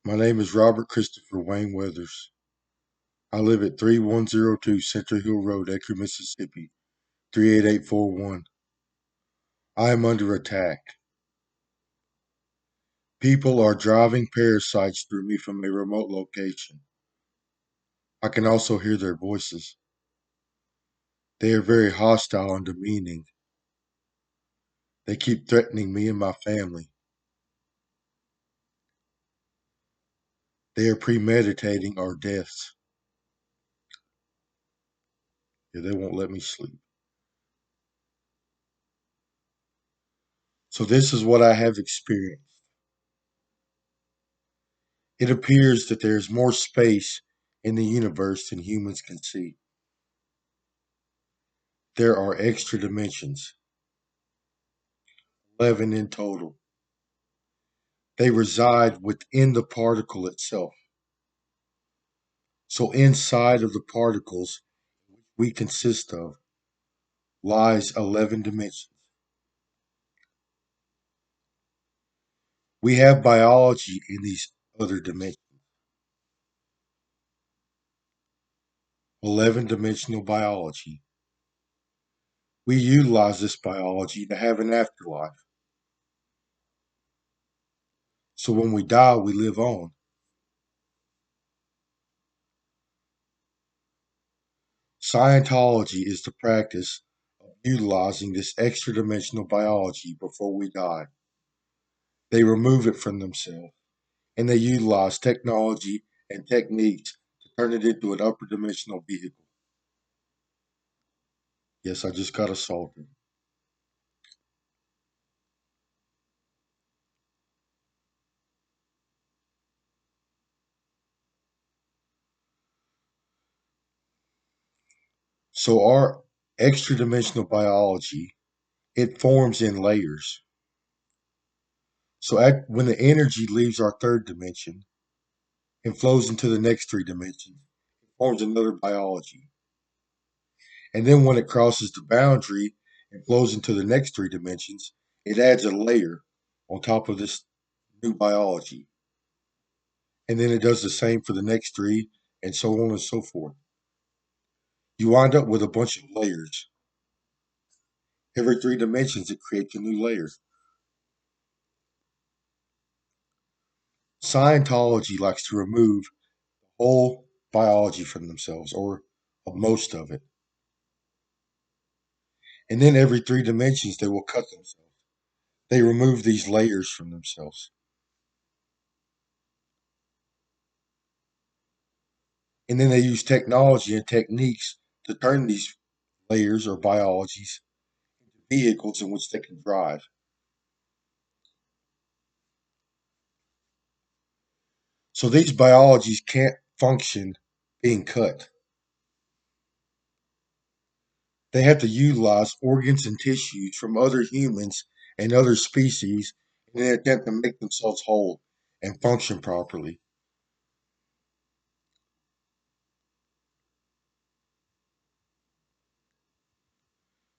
My name is Robert Christopher Wayne Weathers. I live at 3102 Central Hill Road, Acre, Mississippi, 38841. I am under attack. People are driving parasites through me from a remote location. I can also hear their voices. They are very hostile and demeaning. They keep threatening me and my family. They are premeditating our deaths. Yeah, they won't let me sleep. So this is what I have experienced. It appears that there is more space in the universe than humans can see. There are extra dimensions, 11 in total. They reside within the particle itself. So inside of the particles we consist of lies 11 dimensions. We have biology in these other dimensions. 11-dimensional biology. We utilize this biology to have an afterlife. So when we die, we live on. Scientology is the practice of utilizing this extra dimensional biology before we die. They remove it from themselves and they utilize technology and techniques to turn it into an upper dimensional vehicle. Yes, I just got assaulted. So our extra dimensional biology, it forms in layers. So when the energy leaves our third dimension and flows into the next three dimensions, it forms another biology. And then when it crosses the boundary and flows into the next three dimensions, it adds a layer on top of this new biology. And then it does the same for the next three, and so on and so forth. You wind up with a bunch of layers. Every three dimensions, it creates a new layer. Scientology likes to remove whole biology from themselves, or most of it. And then every three dimensions, they will cut themselves. They remove these layers from themselves. And then they use technology and techniques to turn these layers or biologies into vehicles in which they can drive. So these biologies can't function being cut. They have to utilize organs and tissues from other humans and other species in an attempt to make themselves whole and function properly.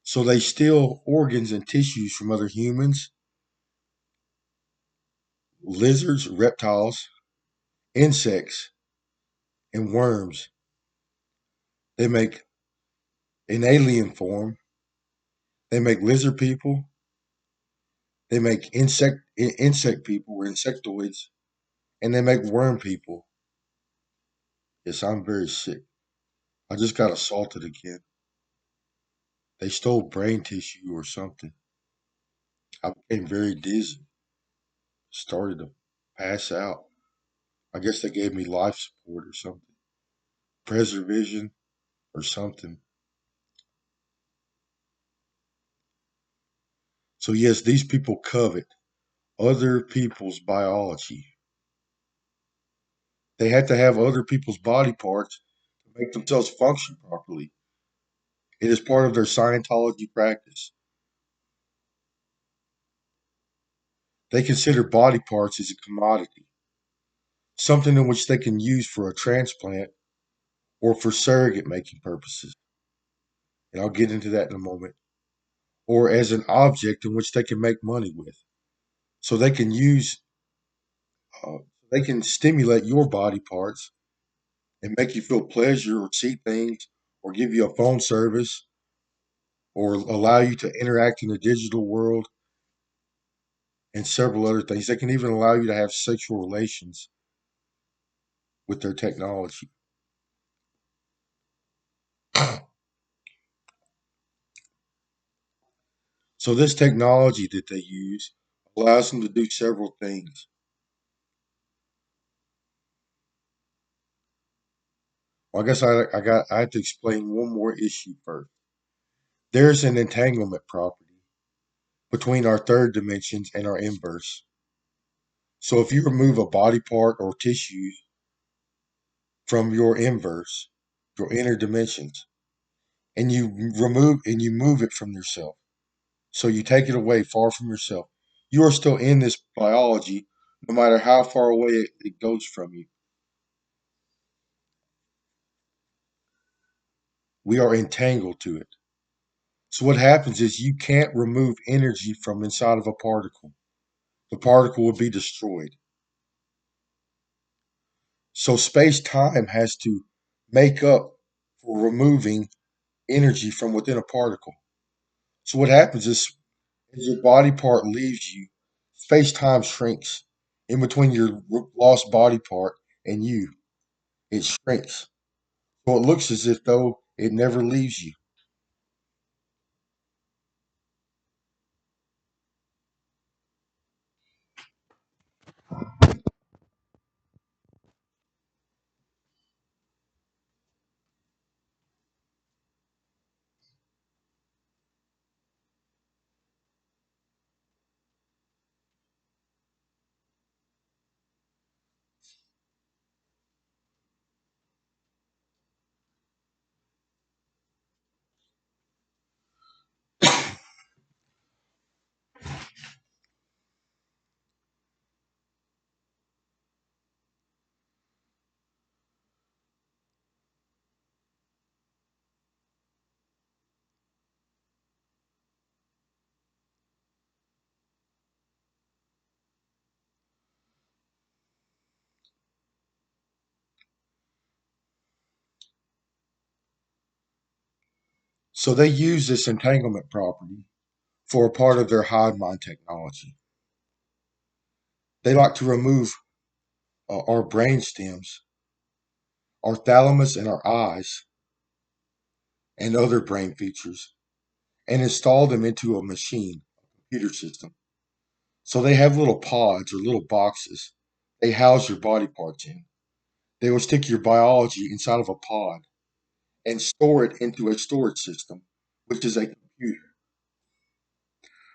So they steal organs and tissues from other humans, lizards, reptiles, insects, and worms. They make an alien form. They make lizard people. They make insect people or insectoids, and they make worm people. Yes, I'm very sick. I just got assaulted again. They stole brain tissue or something. I became very dizzy. Started to pass out. I guess they gave me life support or something. Preservision or something. So yes, these people covet other people's biology. They have to have other people's body parts to make themselves function properly. It is part of their Scientology practice. They consider body parts as a commodity, something in which they can use for a transplant or for surrogate making purposes. And I'll get into that in a moment. Or as an object in which they can make money with. So they can use They can stimulate your body parts and make you feel pleasure or see things or give you a phone service or allow you to interact in the digital world and several other things. They can even allow you to have sexual relations with their technology. So this technology that they use allows them to do several things. Well, I guess I have to explain one more issue first. There's an entanglement property between our third dimensions and our inverse. So if you remove a body part or tissue from your inverse, your inner dimensions, and you move it from yourself. So you take it away far from yourself. You are still in this biology no matter how far away it goes from you. We are entangled to it. So what happens is you can't remove energy from inside of a particle. The particle will be destroyed. So space time has to make up for removing energy from within a particle. So what happens is as your body part leaves you, space time shrinks in between your lost body part and you. It shrinks. So it looks as if though it never leaves you. So they use this entanglement property for a part of their hive mind technology. They like to remove our brain stems, our thalamus and our eyes, and other brain features, and install them into a machine, a computer system. So they have little pods or little boxes they house your body parts in. They will stick your biology inside of a pod and store it into a storage system, which is a computer.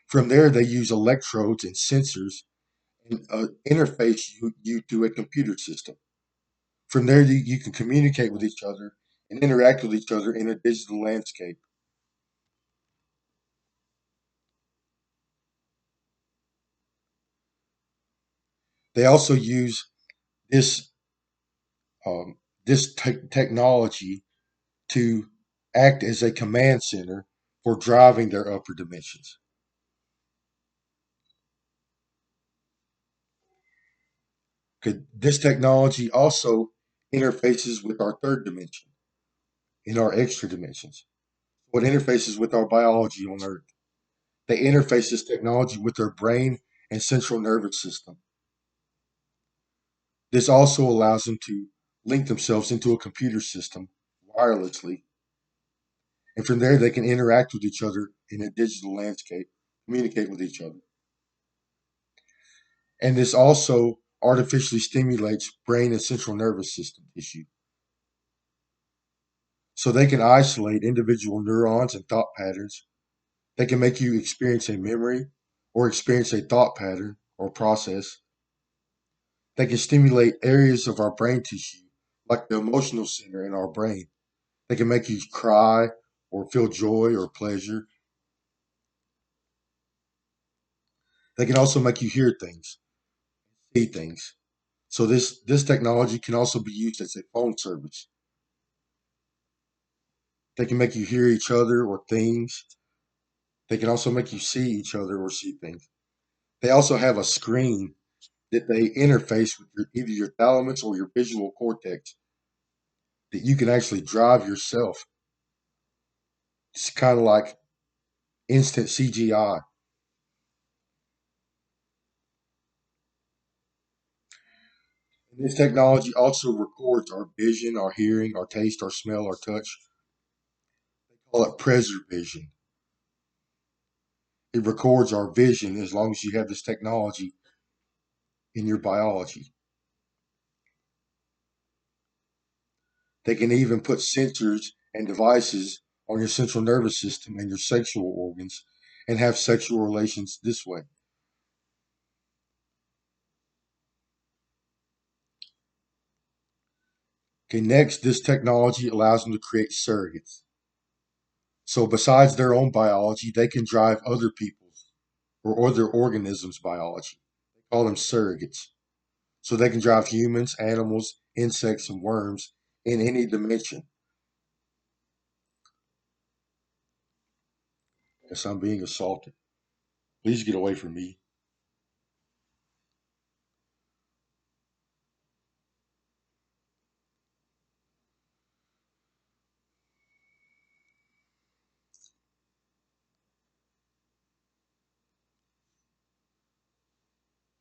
From there, they use electrodes and sensors and interface you to a computer system. From there, you can communicate with each other and interact with each other in a digital landscape. They also use this technology to act as a command center for driving their upper dimensions. 'Cause this technology also interfaces with our third dimension in our extra dimensions. What interfaces with our biology on Earth. They interface this technology with their brain and central nervous system. This also allows them to link themselves into a computer system wirelessly, and from there they can interact with each other in a digital landscape, communicate with each other. And this also artificially stimulates brain and central nervous system tissue. So they can isolate individual neurons and thought patterns. They can make you experience a memory or experience a thought pattern or process. They can stimulate areas of our brain tissue, like the emotional center in our brain. They can make you cry or feel joy or pleasure. They can also make you hear things, see things. So this technology can also be used as a phone service. They can make you hear each other or things. They can also make you see each other or see things. They also have a screen that they interface with either your thalamus or your visual cortex, that you can actually drive yourself. It's kind of like instant CGI. And this technology also records our vision, our hearing, our taste, our smell, our touch. They call it preservision. It records our vision as long as you have this technology in your biology. They can even put sensors and devices on your central nervous system and your sexual organs and have sexual relations this way. Okay, next, this technology allows them to create surrogates. So, besides their own biology, they can drive other people's or other organisms' biology. They call them surrogates. So, they can drive humans, animals, insects, and worms in any dimension. Yes, I'm being assaulted. Please get away from me.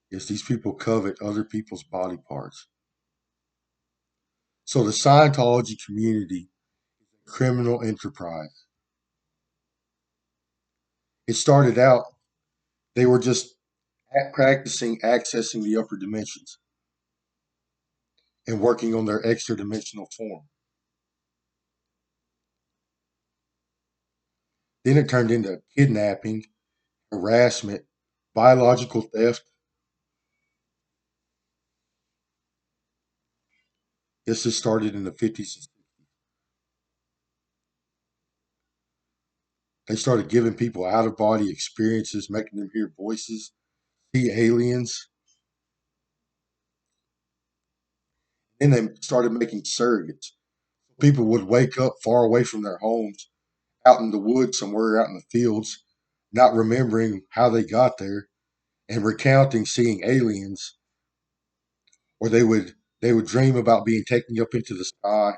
Yes, these people covet other people's body parts. So, the Scientology community, criminal enterprise. It started out, they were just practicing accessing the upper dimensions and working on their extra dimensional form. Then it turned into kidnapping, harassment, biological theft. This just started in the 50s. They started giving people out of body experiences, making them hear voices, see aliens. Then they started making surrogates. People would wake up far away from their homes, out in the woods somewhere, out in the fields, not remembering how they got there, and recounting seeing aliens, or they would dream about being taken up into the sky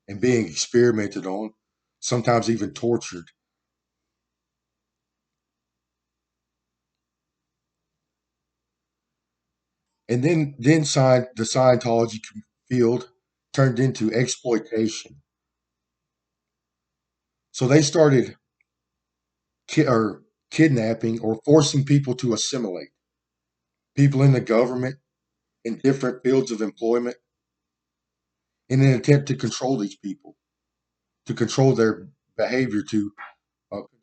and being experimented on, sometimes even tortured. And then the Scientology field turned into exploitation. So they started or kidnapping or forcing people to assimilate. People in the government, in different fields of employment, in an attempt to control these people, to control their behavior, to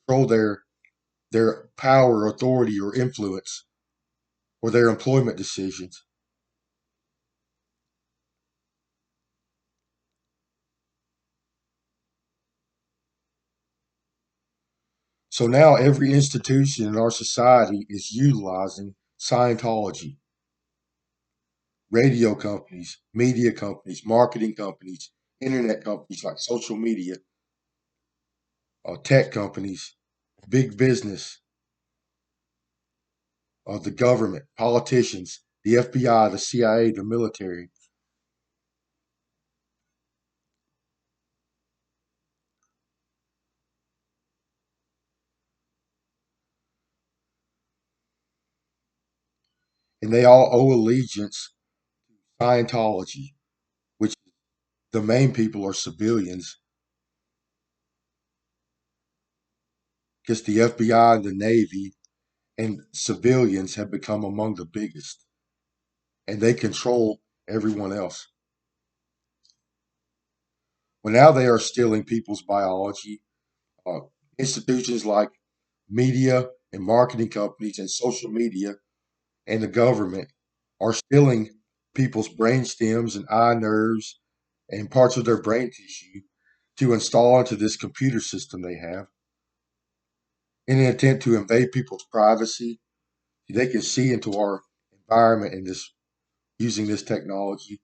control their power, authority, or influence, or their employment decisions. So now every institution in our society is utilizing Scientology. Radio companies, media companies, marketing companies, internet companies like social media, tech companies, big business, the government, politicians, the FBI, the CIA, the military. And they all owe allegiance to Scientology, which the main people are civilians, because the FBI and the Navy and civilians have become among the biggest, and they control everyone else. Well, now they are stealing people's biology. Uh, Institutions like media and marketing companies and social media and the government are stealing people's brain stems and eye nerves and parts of their brain tissue to install into this computer system they have in an attempt to invade people's privacy. They can see into our environment in this using this technology,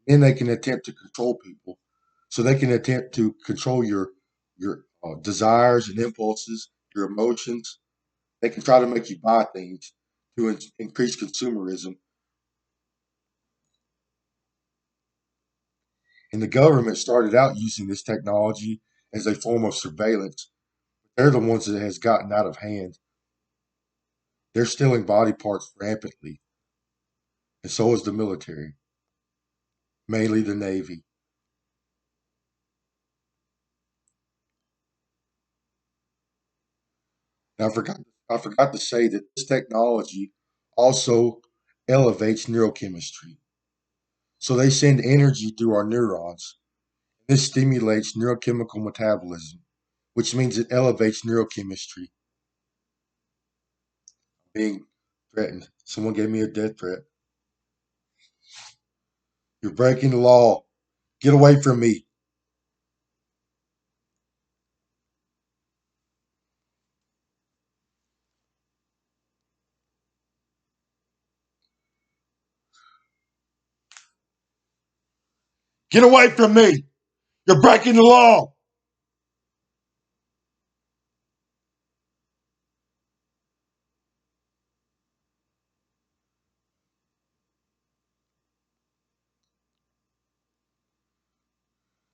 and they can attempt to control people. So they can attempt to control your desires and impulses, your emotions. They can try to make you buy things. to increase consumerism. And the government started out using this technology as a form of surveillance. They're the ones that has gotten out of hand. They're stealing body parts rampantly, and so is the military, mainly the Navy. Now, I forgot to say that this technology also elevates neurochemistry. So they send energy through our neurons. This stimulates neurochemical metabolism, which means it elevates neurochemistry. Being threatened. Someone gave me a death threat. You're breaking the law. Get away from me. Get away from me. You're breaking the law.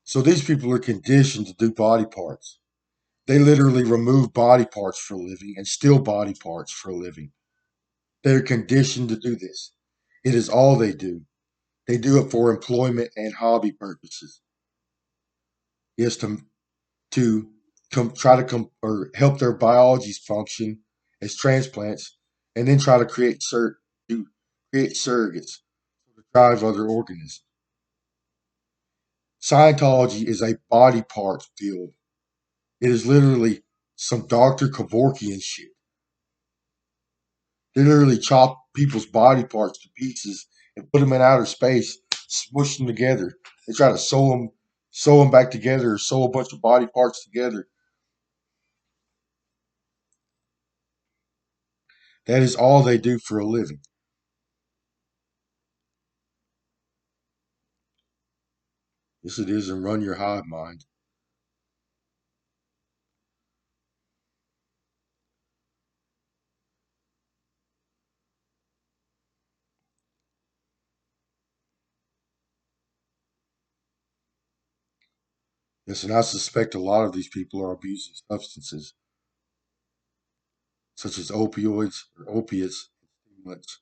So these people are conditioned to do body parts. They literally remove body parts for a living and steal body parts for a living. They're conditioned to do this. It is all they do. They do it for employment and hobby purposes. Yes, to try to or help their biologies function as transplants, and then try to to create surrogates to drive other organisms. Scientology is a body parts field. It is literally some Dr. Kevorkian shit. They literally chop people's body parts to pieces and put them in outer space, smush them together. They try to sew them back together, or sew a bunch of body parts together. That is all they do for a living. Yes, it is, and run your hive mind. Yes, and I suspect a lot of these people are abusing substances such as opioids or opiates and stimulants.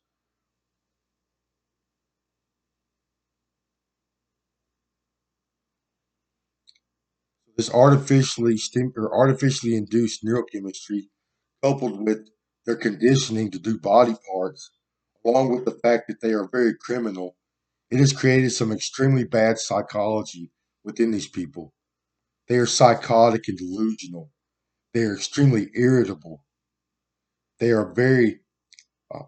This artificially induced neurochemistry, coupled with their conditioning to do body parts, along with the fact that they are very criminal, it has created some extremely bad psychology within these people. They are psychotic and delusional. They are extremely irritable. They are uh,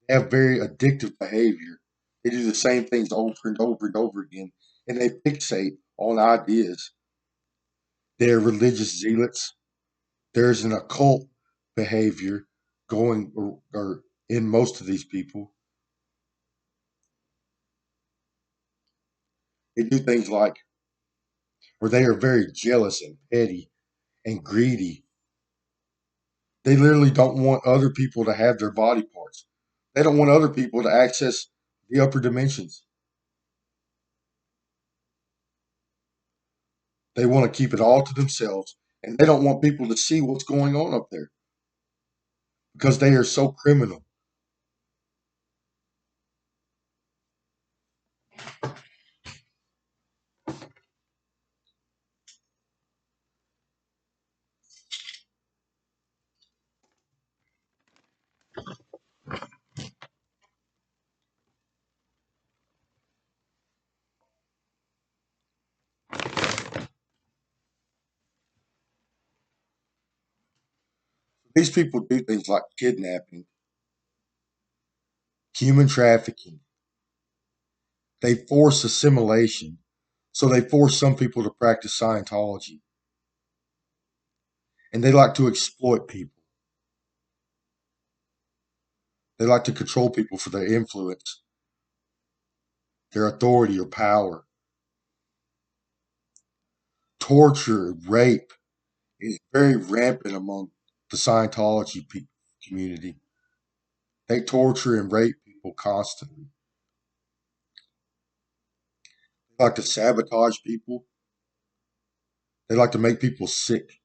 have very addictive behavior. They do the same things over and over and over again, and they fixate on ideas. They are religious zealots. There's an occult behavior going or in most of these people. They do things like where they are very jealous and petty and greedy. They literally don't want other people to have their body parts. They don't want other people to access the upper dimensions. They want to keep it all to themselves, and they don't want people to see what's going on up there because they are so criminal. These people do things like kidnapping, human trafficking. They force assimilation. So they force some people to practice Scientology. And they like to exploit people. They like to control people for their influence, their authority or power. Torture, rape is very rampant among the Scientology community. They torture and rape people constantly. They like to sabotage people. They like to make people sick.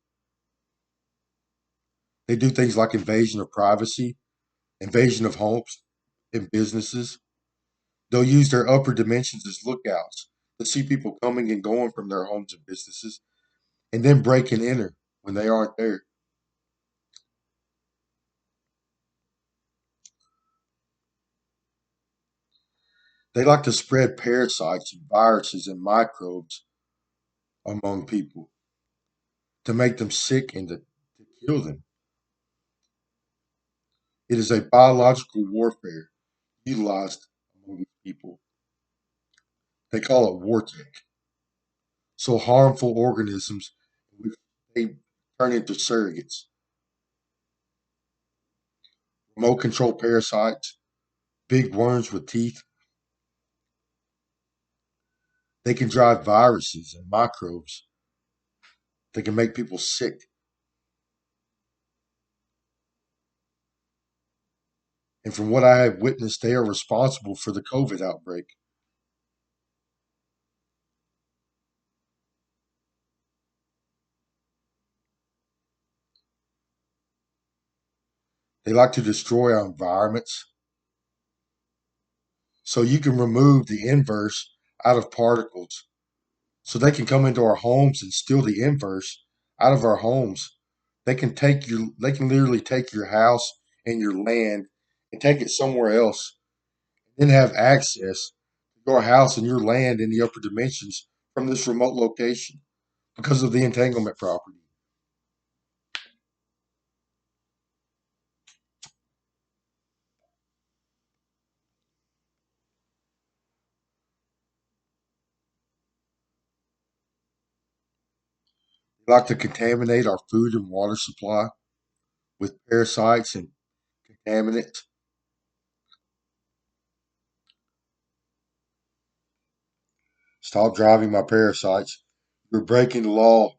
They do things like invasion of privacy, invasion of homes and businesses. They'll use their upper dimensions as lookouts to see people coming and going from their homes and businesses, and then break and enter when they aren't there. They like to spread parasites and viruses and microbes among people to make them sick and to kill them. It is a biological warfare utilized among these people. They call it Wartech. So harmful organisms, they turn into surrogates. Remote control parasites, big worms with teeth, they can drive viruses and microbes. They can make people sick. And from what I have witnessed, they are responsible for the COVID outbreak. They like to destroy our environments. So you can remove the inverse out of particles. So they can come into our homes and steal the inverse out of our homes. They can literally take your house and your land and take it somewhere else, then have access to your house and your land in the upper dimensions from this remote location because of the entanglement property. They like to contaminate our food and water supply with parasites and contaminants. Stop driving my parasites. You're breaking the law.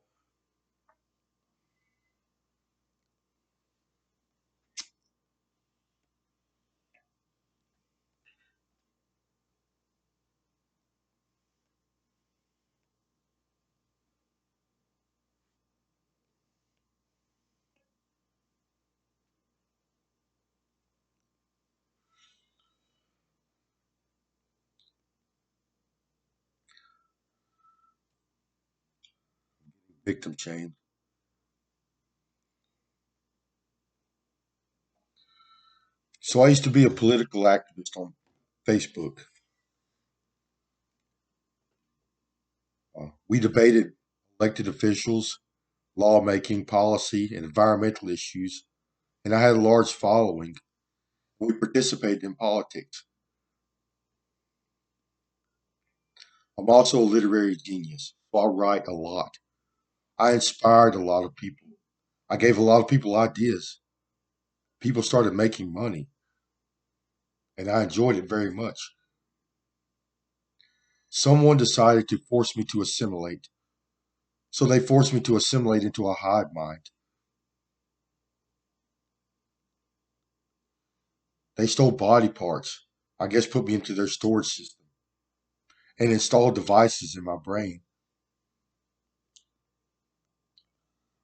Victim shame. So I used to be a political activist on Facebook. We debated elected officials, lawmaking, policy, and environmental issues, and I had a large following. We participated in politics. I'm also a literary genius, so I write a lot. I inspired a lot of people. I gave a lot of people ideas. People started making money, and I enjoyed it very much. Someone decided to force me to assimilate, so they forced me to assimilate into a hive mind. They stole body parts, I guess put me into their storage system, and installed devices in my brain.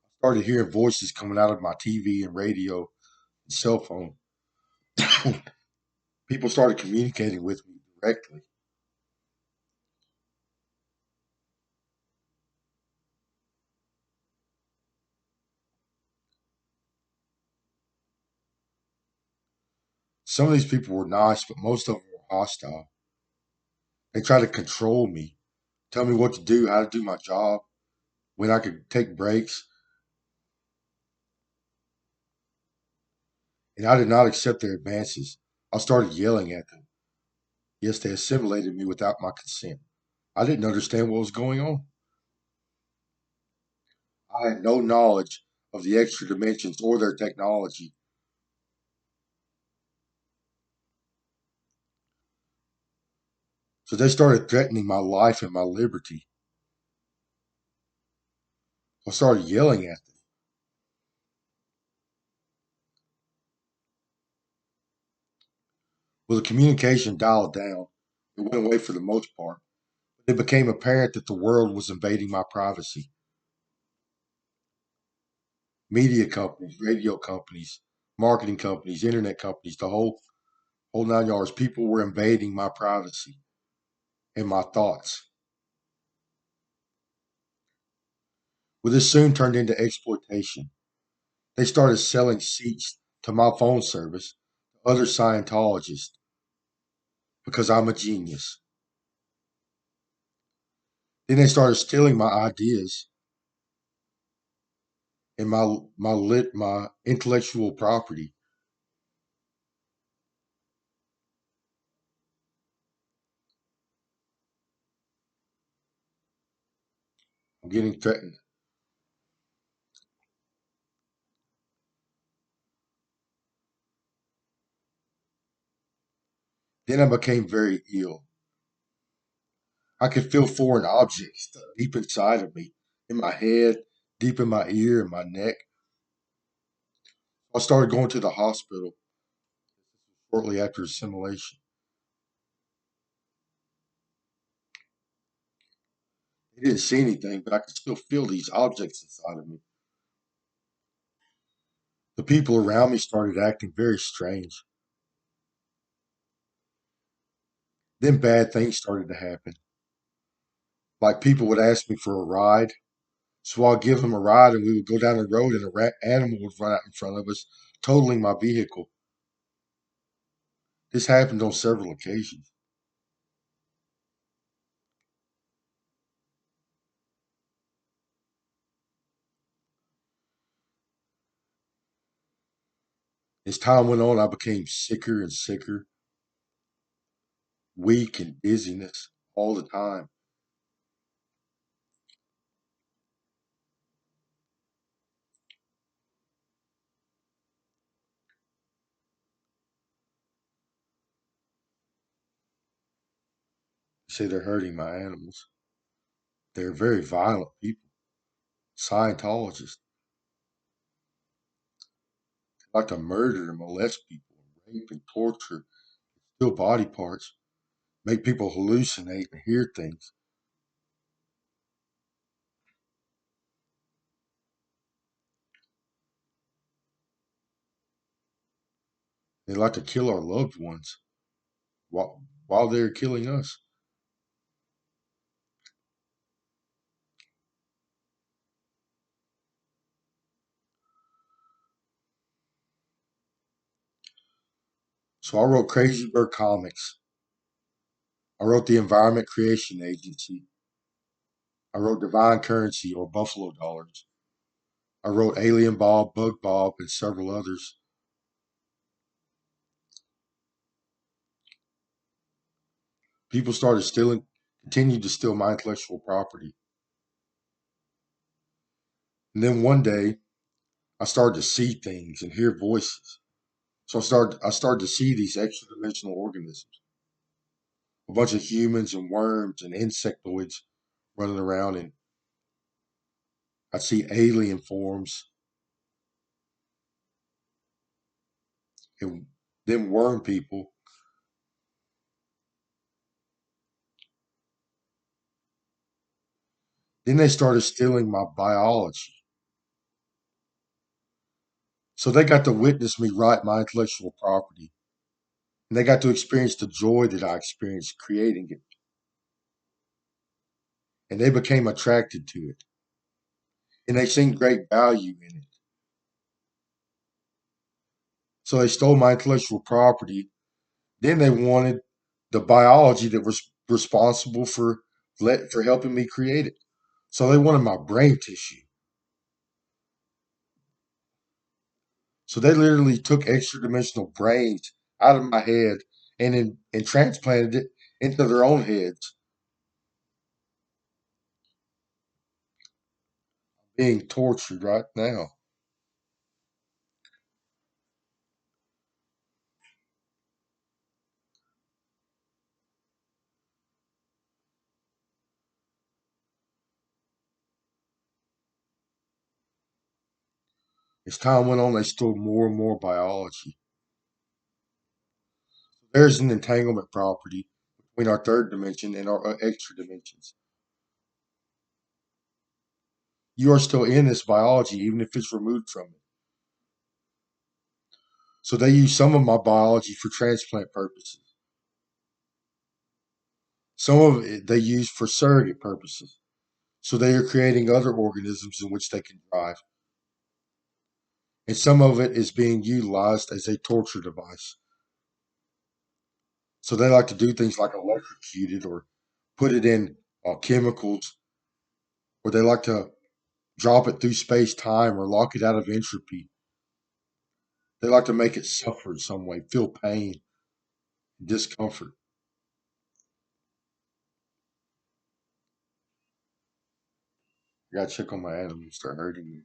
I started hearing voices coming out of my TV and radio and cell phone. People started communicating with me directly. Some of these people were nice, but most of them were hostile. They tried to control me, tell me what to do, how to do my job, when I could take breaks, and I did not accept their advances. I started yelling at them. Yes, they assimilated me without my consent. I didn't understand what was going on. I had no knowledge of the extra dimensions or their technology. So they started threatening my life and my liberty. I started yelling at them. Well, the communication dialed down. It went away for the most part. It became apparent that the world was invading my privacy. Media companies, radio companies, marketing companies, internet companies, the whole nine yards. People were invading my privacy and my thoughts. Well, this soon turned into exploitation. They started selling seats to my phone service to other Scientologists because I'm a genius. Then they started stealing my ideas and my intellectual property. I'm getting threatened. Then I became very ill. I could feel foreign objects stuck deep inside of me, in my head, deep in my ear and my neck. I started going to the hospital shortly after assimilation. They didn't see anything, but I could still feel these objects inside of me. The people around me started acting very strange. Then bad things started to happen. Like people would ask me for a ride, so I'll give them a ride and we would go down the road and animal would run out in front of us, totaling my vehicle. This happened on several occasions. As time went on, I became sicker and sicker, weak and dizziness all the time. They say they're hurting my animals. They're very violent people. Scientologists like to murder and molest people, rape and torture, steal body parts, make people hallucinate and hear things. They like to kill our loved ones while they're killing us. So I wrote Crazy Bird Comics. I wrote the Environment Creation Agency. I wrote Divine Currency or Buffalo Dollars. I wrote Alien Bob, Bug Bob, and several others. People started stealing, continued to steal my intellectual property. And then one day, I started to see things and hear voices. So I started to see these extra dimensional organisms, a bunch of humans and worms and insectoids running around, and I'd see alien forms and then worm people. Then they started stealing my biology. So they got to witness me write my intellectual property. And they got to experience the joy that I experienced creating it. And they became attracted to it. And they seen great value in it. So they stole my intellectual property. Then they wanted the biology that was responsible for helping me create it. So they wanted my brain tissue. So they literally took extra dimensional brains out of my head and transplanted it into their own heads, being tortured right now. As time went on, they stole more and more biology. There's an entanglement property between our third dimension and our extra dimensions. You are still in this biology, even if it's removed from it. So they use some of my biology for transplant purposes. Some of it they use for surrogate purposes. So they are creating other organisms in which they can drive. And some of it is being utilized as a torture device. So they like to do things like electrocute it or put it in chemicals, or they like to drop it through space time or lock it out of entropy. They like to make it suffer in some way, feel pain, discomfort. I gotta check on my animals. They're hurting me.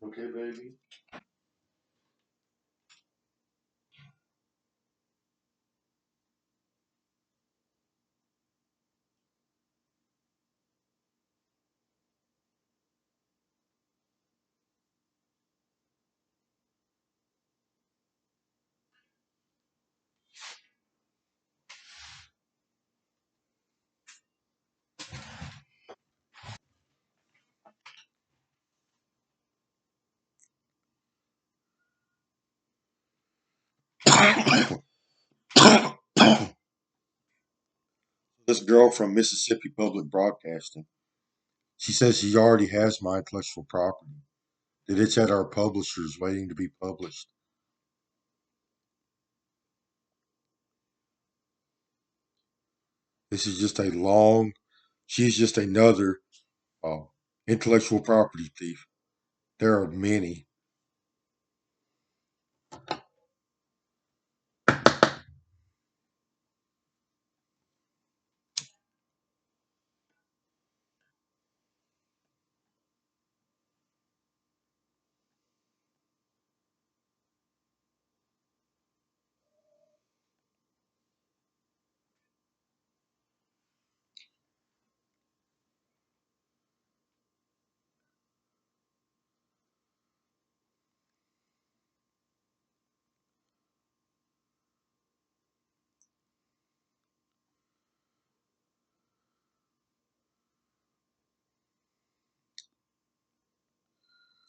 Okay, baby. This girl from Mississippi Public Broadcasting, she says she already has my intellectual property, that it's at our publishers waiting to be published. This is just a long, she's just another uh, intellectual property thief. There are many.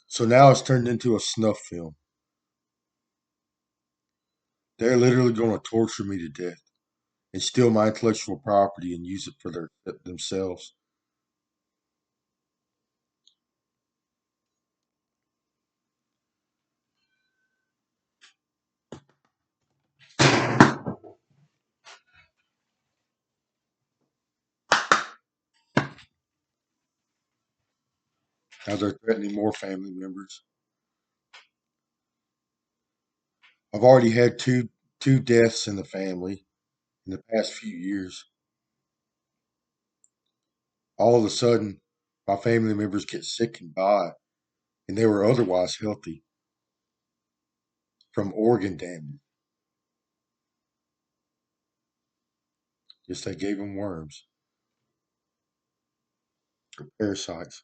So now it's turned into a snuff film. They're literally going to torture me to death and steal my intellectual property and use it for themselves. Now they're threatening more family members. I've already had two deaths in the family in the past few years. All of a sudden, my family members get sick and die, and they were otherwise healthy from organ damage. Just they gave them worms or parasites.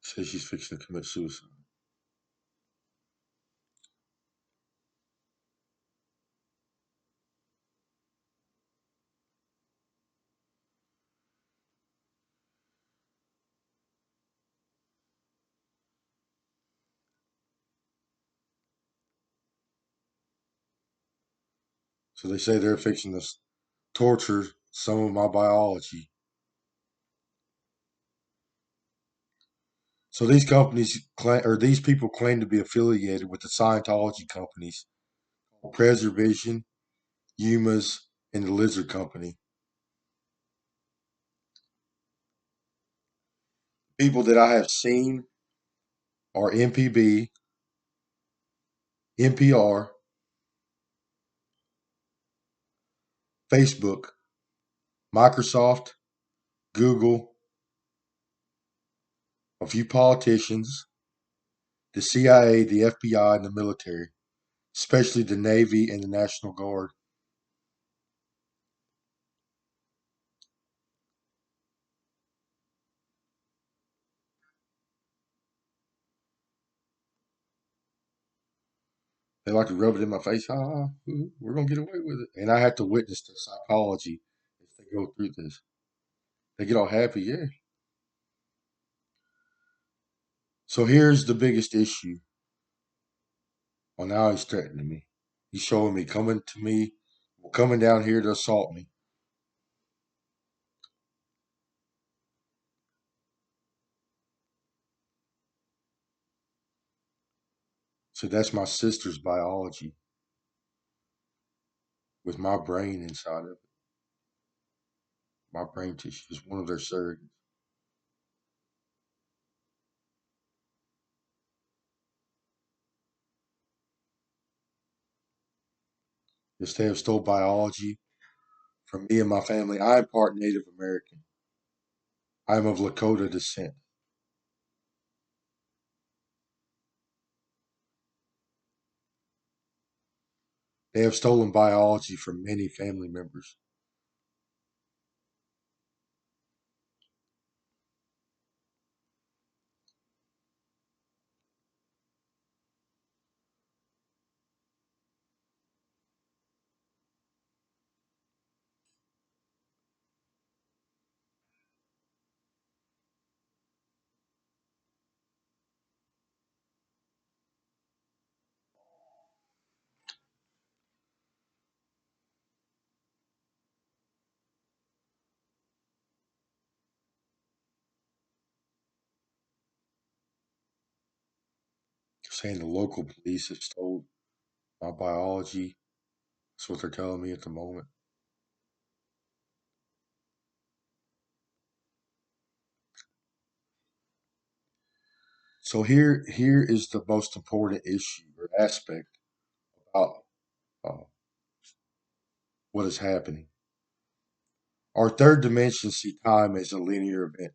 Says she's fixing to commit suicide. So they say they're fixing to torture some of my biology. So these companies claim, or these people claim to be affiliated with the Scientology companies, Preservation, Yumas, and the Lizard Company. People that I have seen are MPB, NPR, Facebook, Microsoft, Google, a few politicians, the CIA, the FBI, and the military, especially the Navy and the National Guard. They like to rub it in my face. We're gonna get away with it, and I have to witness the psychology if they go through this. They get all happy, yeah. So here's the biggest issue. Well, now he's threatening me. He's showing me coming to me, coming down here to assault me. So that's my sister's biology with my brain inside of it. My brain tissue is one of their surrogates. Yes, they have stole biology from me and my family. I am part Native American. I am of Lakota descent. They have stolen biology from many family members. Saying the local police have stole my biology. That's what they're telling me at the moment. So here is the most important issue or aspect about uh, what is happening. Our third dimension see time as a linear event.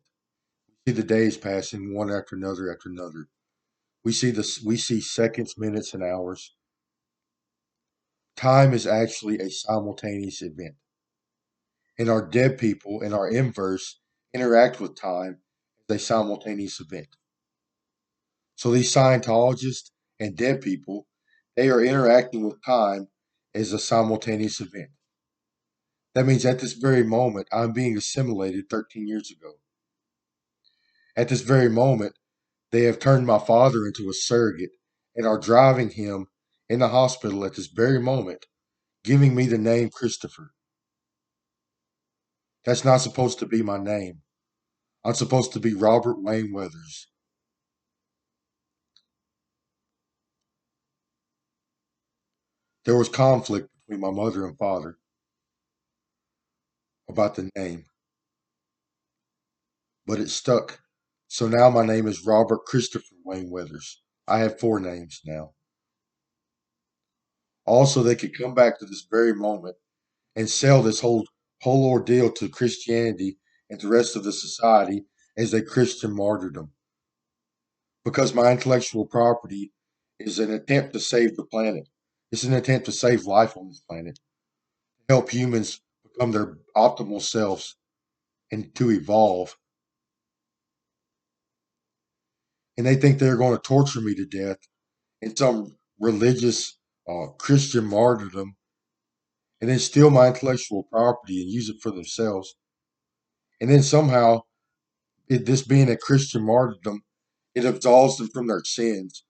We see the days passing one after another after another. We see seconds, minutes, and hours. Time is actually a simultaneous event. And our dead people in our inverse interact with time as a simultaneous event. So these Scientologists and dead people, they are interacting with time as a simultaneous event. That means at this very moment, I'm being assimilated 13 years ago. At this very moment, they have turned my father into a surrogate and are driving him in the hospital at this very moment, giving me the name Christopher. That's not supposed to be my name. I'm supposed to be Robert Wayne Weathers. There was conflict between my mother and father about the name, but it stuck. So now my name is Robert Christopher Wayne Weathers. I have four names now. Also, they could come back to this very moment and sell this whole ordeal to Christianity and the rest of the society as a Christian martyrdom. Because my intellectual property is an attempt to save the planet. It's an attempt to save life on this planet, help humans become their optimal selves and to evolve. And they think they're going to torture me to death in some religious Christian martyrdom and then steal my intellectual property and use it for themselves. And then somehow, this being a Christian martyrdom, it absolves them from their sins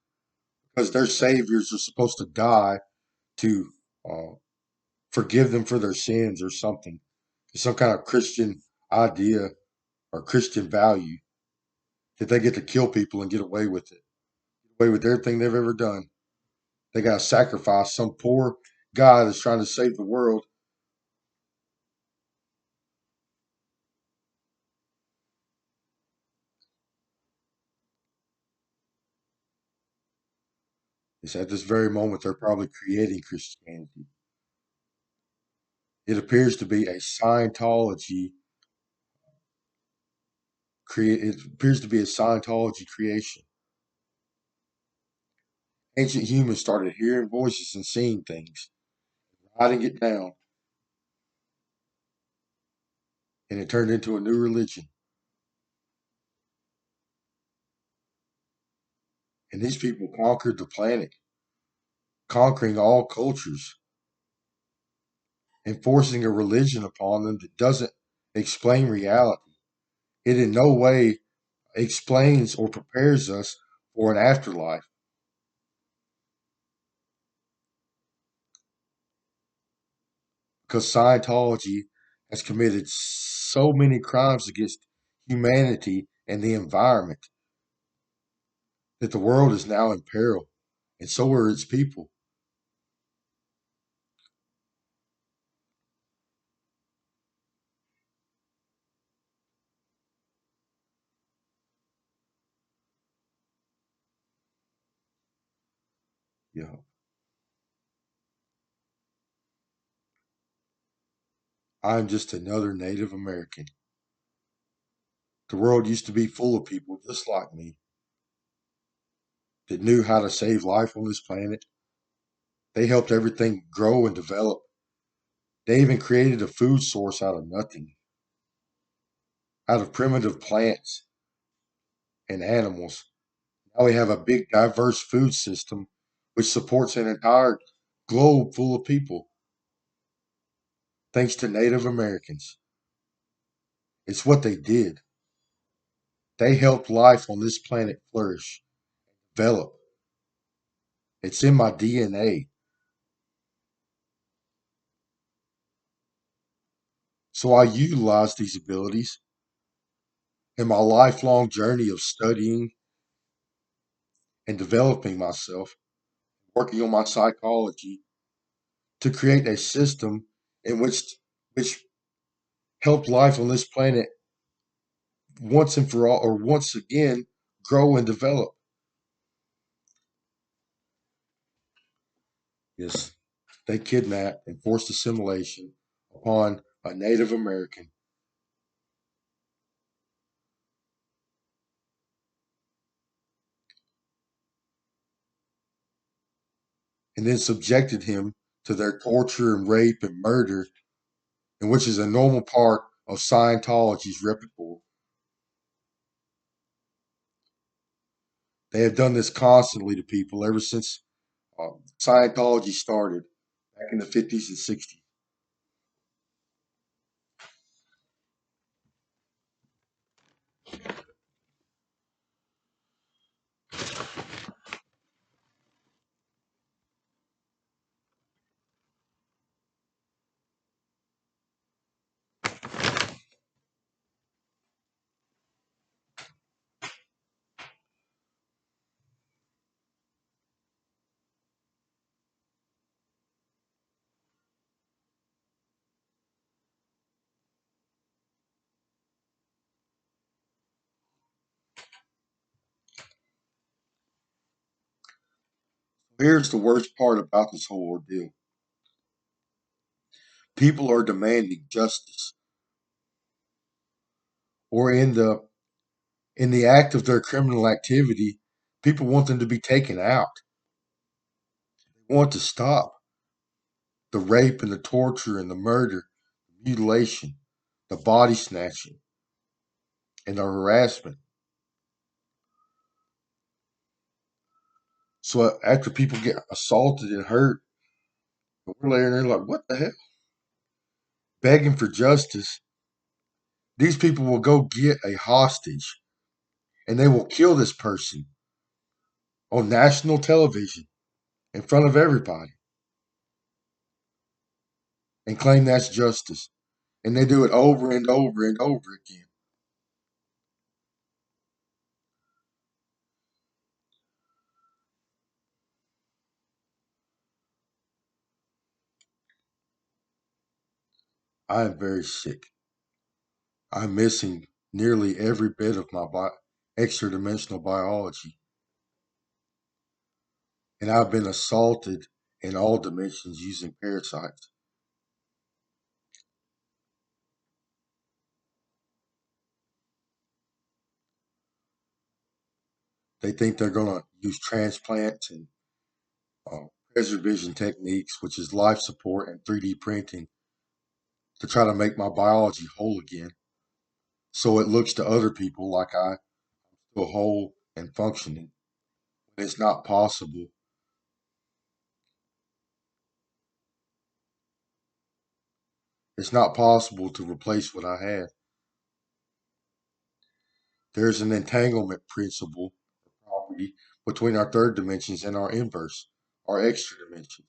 because their saviors are supposed to die to uh, forgive them for their sins or something. Some kind of Christian idea or Christian value that they get to kill people and get away with it, get away with everything they've ever done. They got to sacrifice some poor guy that's trying to save the world. It's at this very moment they're probably creating Christianity. It appears to be a Scientology it appears to be a Scientology creation. Ancient humans started hearing voices and seeing things, writing it down, and it turned into a new religion. And these people conquered the planet, conquering all cultures, and forcing a religion upon them that doesn't explain reality. It in no way explains or prepares us for an afterlife. Because Scientology has committed so many crimes against humanity and the environment that the world is now in peril, and so are its people. Yeah, I'm just another Native American. The world used to be full of people just like me that knew how to save life on this planet. They helped everything grow and develop. They even created a food source out of nothing, out of primitive plants and animals. Now we have a big, diverse food system which supports an entire globe full of people, thanks to Native Americans. It's what they did. They helped life on this planet flourish, develop. It's in my DNA. So I utilize these abilities in my lifelong journey of studying and developing myself, working on my psychology to create a system in which helped life on this planet once and for all, or once again, grow and develop. Yes, they kidnapped and forced assimilation upon a Native American and then subjected him to their torture and rape and murder, and which is a normal part of Scientology's repertoire. They have done this constantly to people ever since Scientology started back in the 50s and 60s. Here's the worst part about this whole ordeal: people are demanding justice, or in the act of their criminal activity, people want them to be taken out. They want to stop the rape and the torture and the murder, the mutilation, the body snatching, and the harassment. So after people get assaulted and hurt, we're laying there like, what the hell? Begging for justice. These people will go get a hostage and they will kill this person on national television in front of everybody and claim that's justice. And they do it over and over and over again. I am very sick. I'm missing nearly every bit of my extra dimensional biology. And I've been assaulted in all dimensions using parasites. They think they're going to use transplants and uh, preservation techniques, which is life support and 3D printing, to try to make my biology whole again. So it looks to other people like I'm still whole and functioning. It's not possible. It's not possible to replace what I had. There's an entanglement principle property between our third dimensions and our inverse, our extra dimension.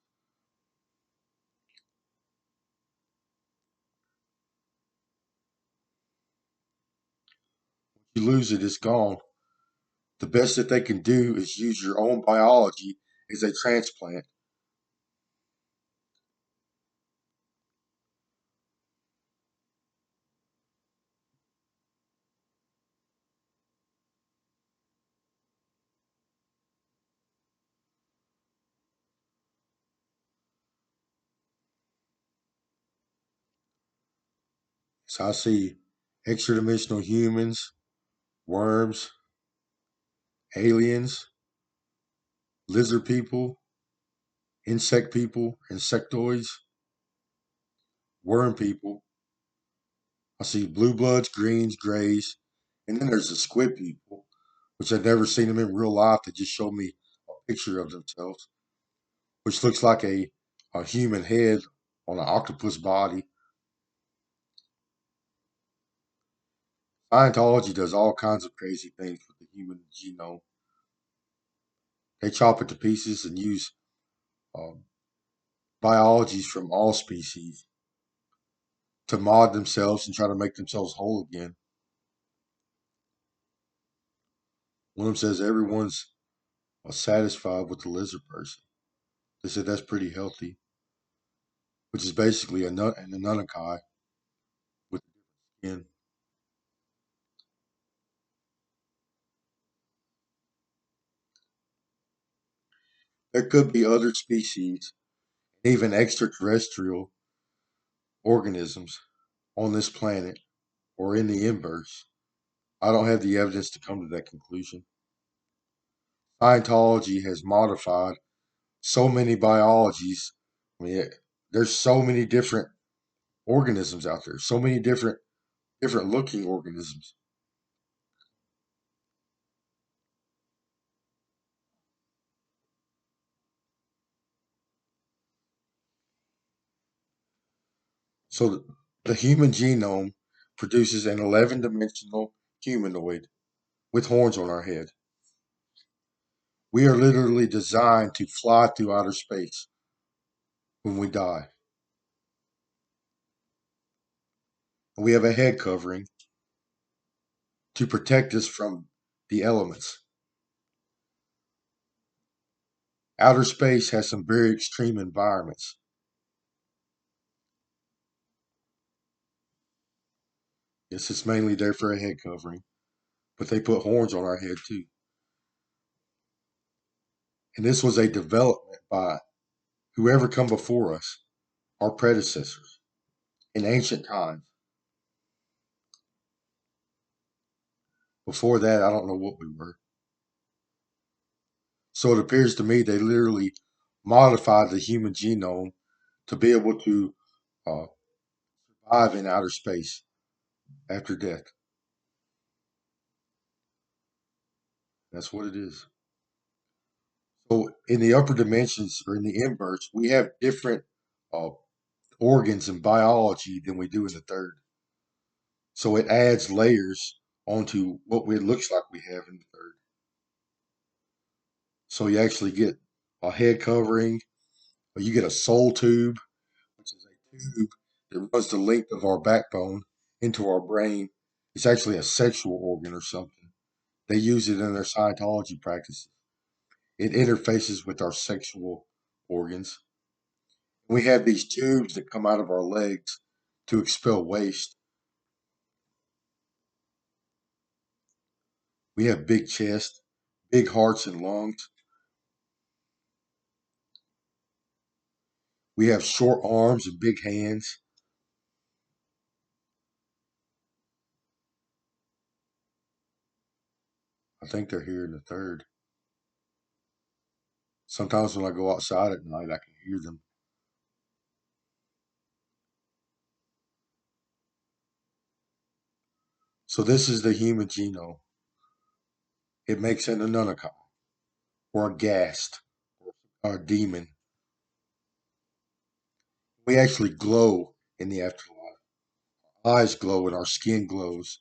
If you lose it, it's gone. The best that they can do is use your own biology as a transplant. So I see extra dimensional humans, worms, aliens, lizard people, insect people, insectoids, worm people. I see blue bloods, greens, grays, and then there's the squid people, which I've never seen them in real life. They just show me a picture of themselves, which looks like a human head on an octopus body. Scientology does all kinds of crazy things with the human genome. They chop it to pieces and use um, biologies from all species to mod themselves and try to make themselves whole again. One of them says everyone's satisfied with the lizard person. They said that's pretty healthy, which is basically a nut and a Anunnaki with skin. There could be other species, even extraterrestrial organisms on this planet or in the inverse. I don't have the evidence to come to that conclusion. Scientology has modified so many biologies. I mean, there's so many different organisms out there, so many different looking organisms. So the human genome produces an 11-dimensional humanoid with horns on our head. We are literally designed to fly through outer space when we die. And we have a head covering to protect us from the elements. Outer space has some very extreme environments. Yes, it's mainly there for a head covering, but they put horns on our head too. And this was a development by whoever come before us, our predecessors, in ancient times. Before that, I don't know what we were. So it appears to me they literally modified the human genome to be able to uh, survive in outer space after death. That's what it is. So in the upper dimensions or in the inverse, we have different uh, organs and biology than we do in the third. So it adds layers onto what it looks like we have in the third. So you actually get a head covering, or you get a soul tube, which is a tube that runs the length of our backbone into our brain. It's actually a sexual organ or something. They use it in their Scientology practices. It interfaces with our sexual organs. We have these tubes that come out of our legs to expel waste. We have big chest, big hearts and lungs. We have short arms and big hands. I think they're here in the third. Sometimes when I go outside at night, I can hear them. So this is the human genome. It makes an Anunnaki or a ghast or a demon. We actually glow in the afterlife. Eyes glow and our skin glows.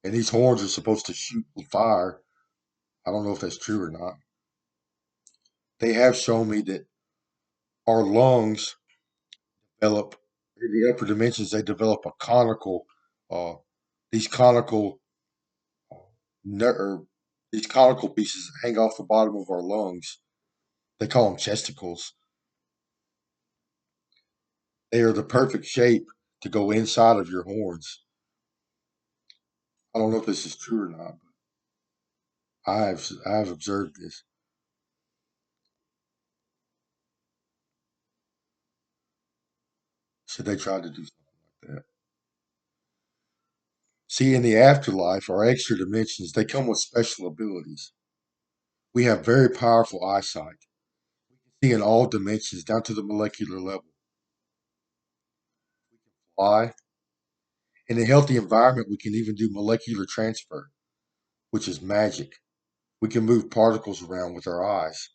And these horns are supposed to shoot fire. I don't know if that's true or not. They have shown me that our lungs develop in the upper dimensions. They develop a conical, uh, these conical, uh, or these conical pieces that hang off the bottom of our lungs. They call them chesticles. They are the perfect shape to go inside of your horns. I don't know if this is true or not, but I have observed this. So they tried to do something like that. See, in the afterlife, our extra dimensions, they come with special abilities. We have very powerful eyesight. See in all dimensions down to the molecular level. Fly. In a healthy environment, we can even do molecular transfer, which is magic. We can move particles around with our eyes.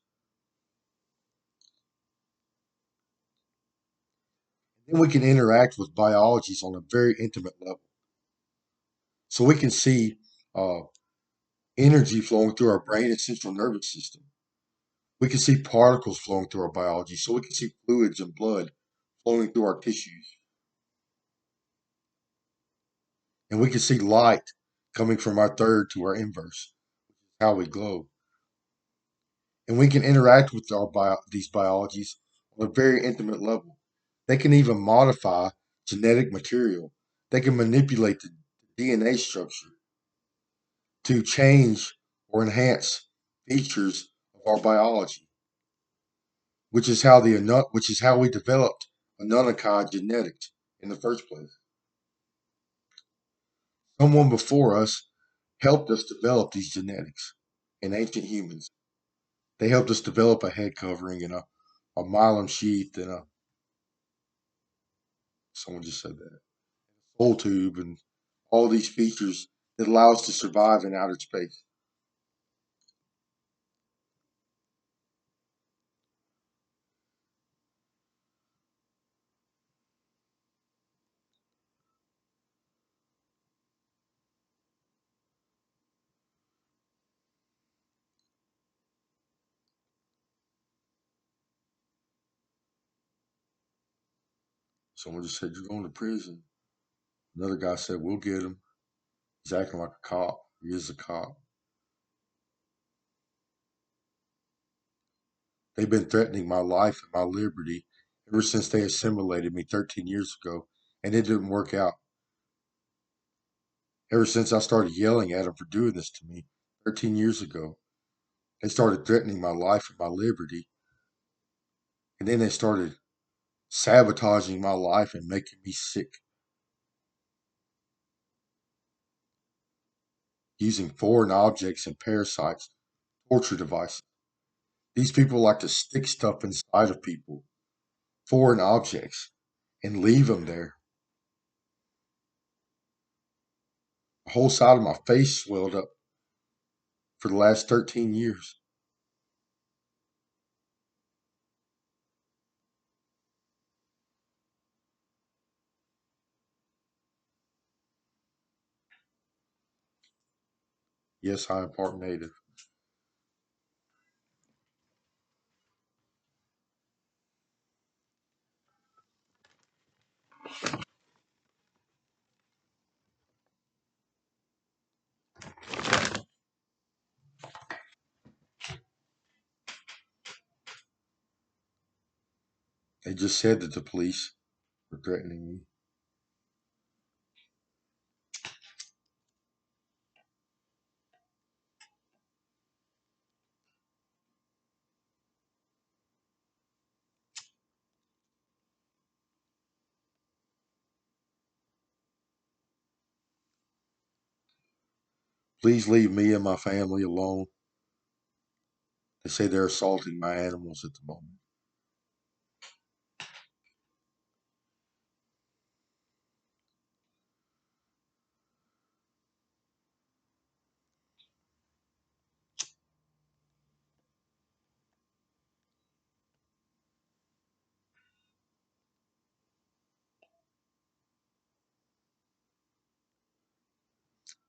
Then we can interact with biologies on a very intimate level. So we can see uh, energy flowing through our brain and central nervous system. We can see particles flowing through our biology. So we can see fluids and blood flowing through our tissues. And we can see light coming from our third to our inverse, how we glow. And we can interact with these biologies on a very intimate level. They can even modify genetic material. They can manipulate the DNA structure to change or enhance features of our biology, which is how we developed Anunnaki genetics in the first place. Someone before us helped us develop these genetics in ancient humans. They helped us develop a head covering and a myelin sheath and a someone just said that soul tube and all these features that allow us to survive in outer space. Someone just said you're going to prison. Another guy said we'll get him. He's acting like a cop. He is a cop. They've been threatening my life and my liberty ever since they assimilated me 13 years ago, and it didn't work out. Ever since I started yelling at them for doing this to me 13 years ago, they started threatening my life and my liberty, and then they started sabotaging my life and making me sick using foreign objects and parasites, torture devices. These people like to stick stuff inside of people, foreign objects, and leave them there. The whole side of my face swelled up for the last 13 years. Yes, I am part native. They just said that the police were threatening me. Please leave me and my family alone. They say they're assaulting my animals at the moment.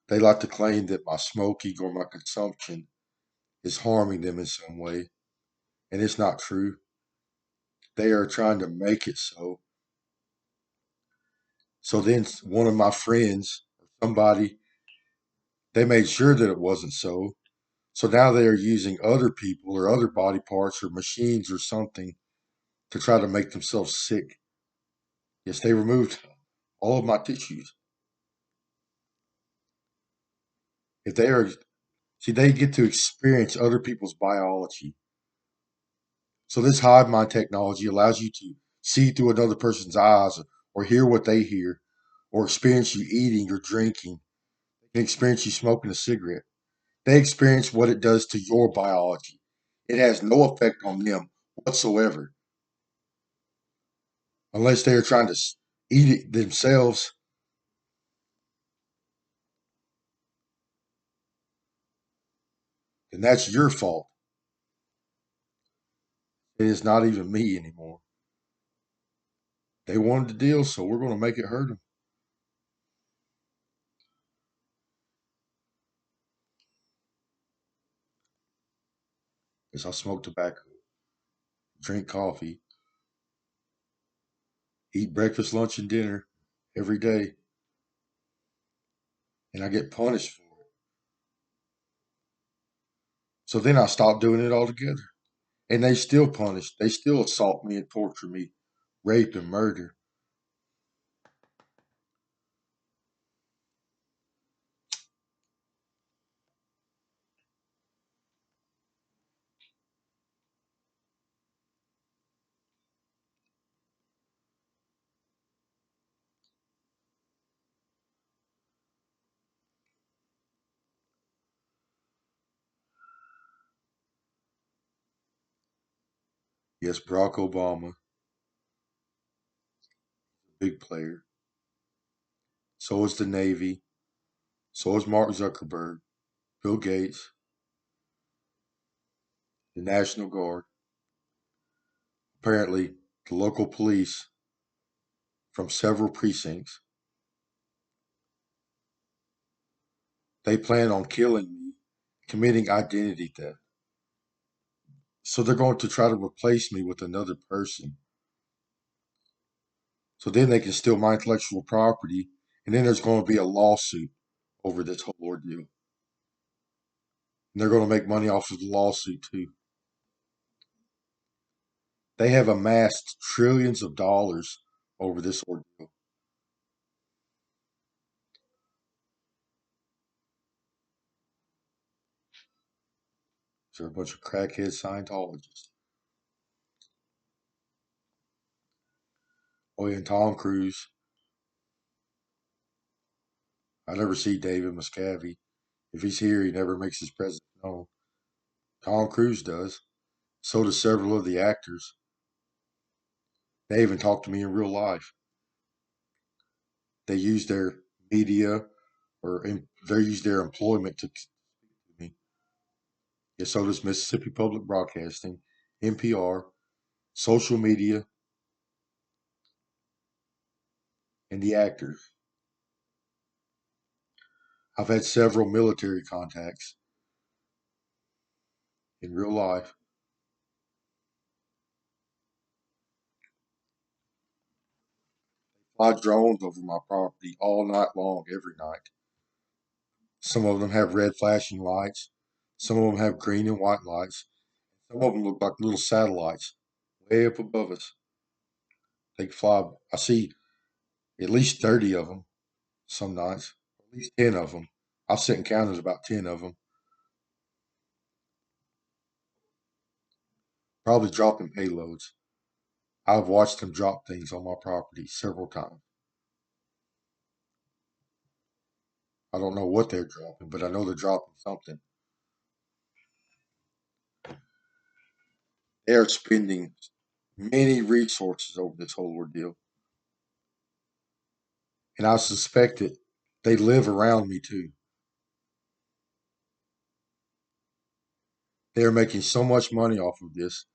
They like to claim that my smoking or my consumption is harming them in some way, and it's not true. They are trying to make it so. So then one of my friends, somebody, they made sure that it wasn't so. So now they are using other people or other body parts or machines or something to try to make themselves sick. Yes, they removed all of my tissues. If they are, see, they get to experience other people's biology. So this hive mind technology allows you to see through another person's eyes or hear what they hear or experience you eating or drinking. They can experience you smoking a cigarette. They experience what it does to your biology. It has no effect on them whatsoever unless they are trying to eat it themselves. And that's your fault. It is not even me anymore. They wanted the deal, so we're going to make it hurt them. Because I smoke tobacco, drink coffee, eat breakfast, lunch, and dinner every day, and I get punished for it. So then I stopped doing it altogether. And they still punish. They still assault me and torture me, rape and murder. Yes, Barack Obama, big player. So is the Navy. So is Mark Zuckerberg, Bill Gates, the National Guard. Apparently, the local police from several precincts. They plan on killing me, committing identity theft. So they're going to try to replace me with another person. So then they can steal my intellectual property, and then there's going to be a lawsuit over this whole ordeal. And they're going to make money off of the lawsuit too. They have amassed trillions of dollars over this ordeal. They're a bunch of crackhead Scientologists. Oh, yeah, and Tom Cruise. I never see David Miscavige. If he's here, he never makes his presence known. Tom Cruise does. So do several of the actors. They even talk to me in real life. They use their media they use their employment to speak to me. Yeah, so does Mississippi Public Broadcasting, NPR, social media, and the actors. I've had several military contacts in real life. Fly drones over my property all night long, every night. Some of them have red flashing lights. Some of them have green and white lights. Some of them look like little satellites way up above us. They fly. I see at least 30 of them some nights, at least 10 of them. I've sit and counted about 10 of them, probably dropping payloads. I've watched them drop things on my property several times. I don't know what they're dropping, but I know they're dropping something. They are spending many resources over this whole ordeal. And I suspect that they live around me too. They are making so much money off of this.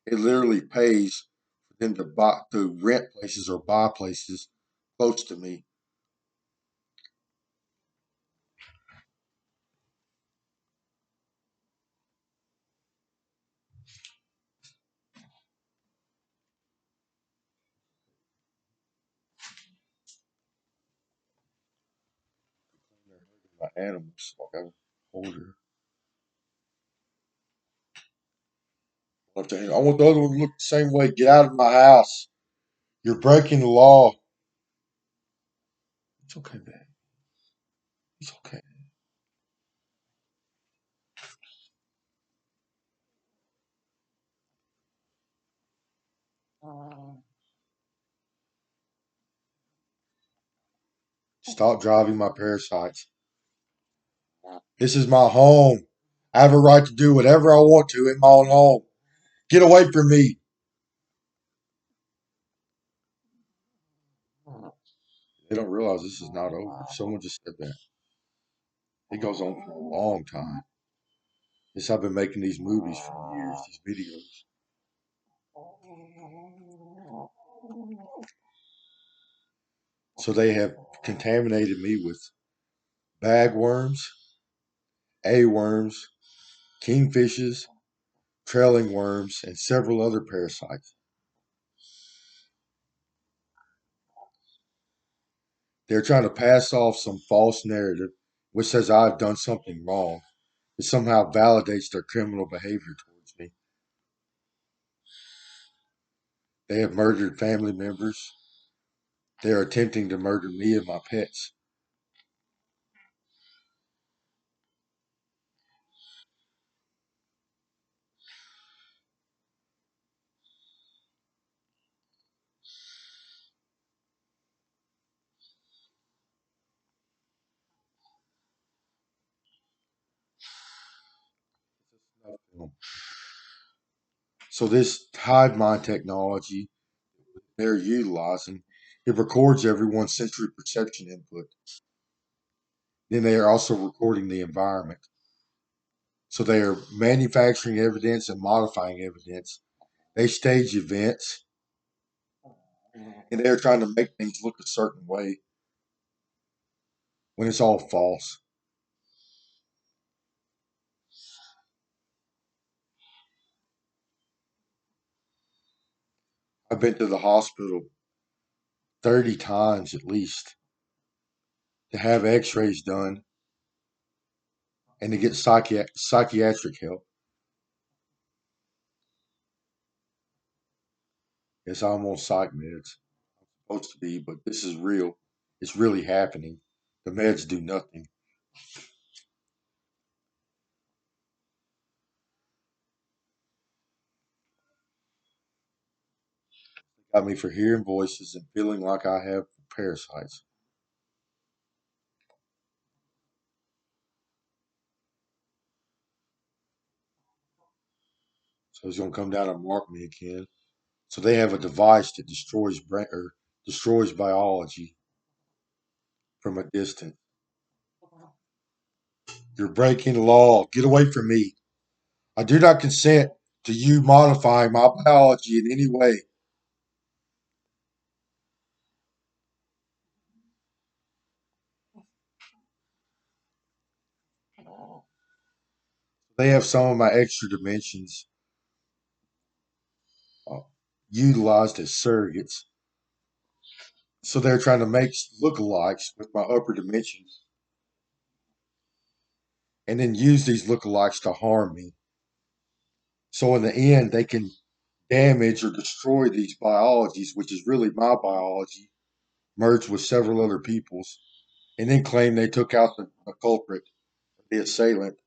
It literally pays for them to rent places or buy places close to me. my animals. Like I hold her. I want the other one to look the same way. Get out of my house. You're breaking the law. It's okay, man. It's okay. Stop driving my parasites. This is my home. I have a right to do whatever I want to in my own home. Get away from me. They don't realize this is not over. Someone just said that. It goes on for a long time. Yes, I've been making these movies for years, these videos. So they have contaminated me with bagworms, A-worms, kingfishes, trailing worms, and several other parasites. They're trying to pass off some false narrative which says I've done something wrong. It somehow validates their criminal behavior towards me. They have murdered family members. They are attempting to murder me and my pets. So this hive mind technology they're utilizing, it records everyone's sensory perception input. Then they are also recording the environment. So they are manufacturing evidence and modifying evidence. They stage events and they're trying to make things look a certain way when it's all false. I've been to the hospital 30 times at least to have x rays done and to get psychiatric help. Yes, I'm on psych meds. I'm supposed to be, but this is real. It's really happening. The meds do nothing. Got me for hearing voices and feeling like I have parasites. So he's gonna come down and mark me again. So they have a device that destroys brain or destroys biology from a distance. You're breaking the law. Get away from me. I do not consent to you modifying my biology in any way. They have some of my extra dimensions uh, utilized as surrogates. So they're trying to make lookalikes with my upper dimensions and then use these lookalikes to harm me. So in the end, they can damage or destroy these biologies, which is really my biology, merged with several other people's, and then claim they took out the culprit, the assailant.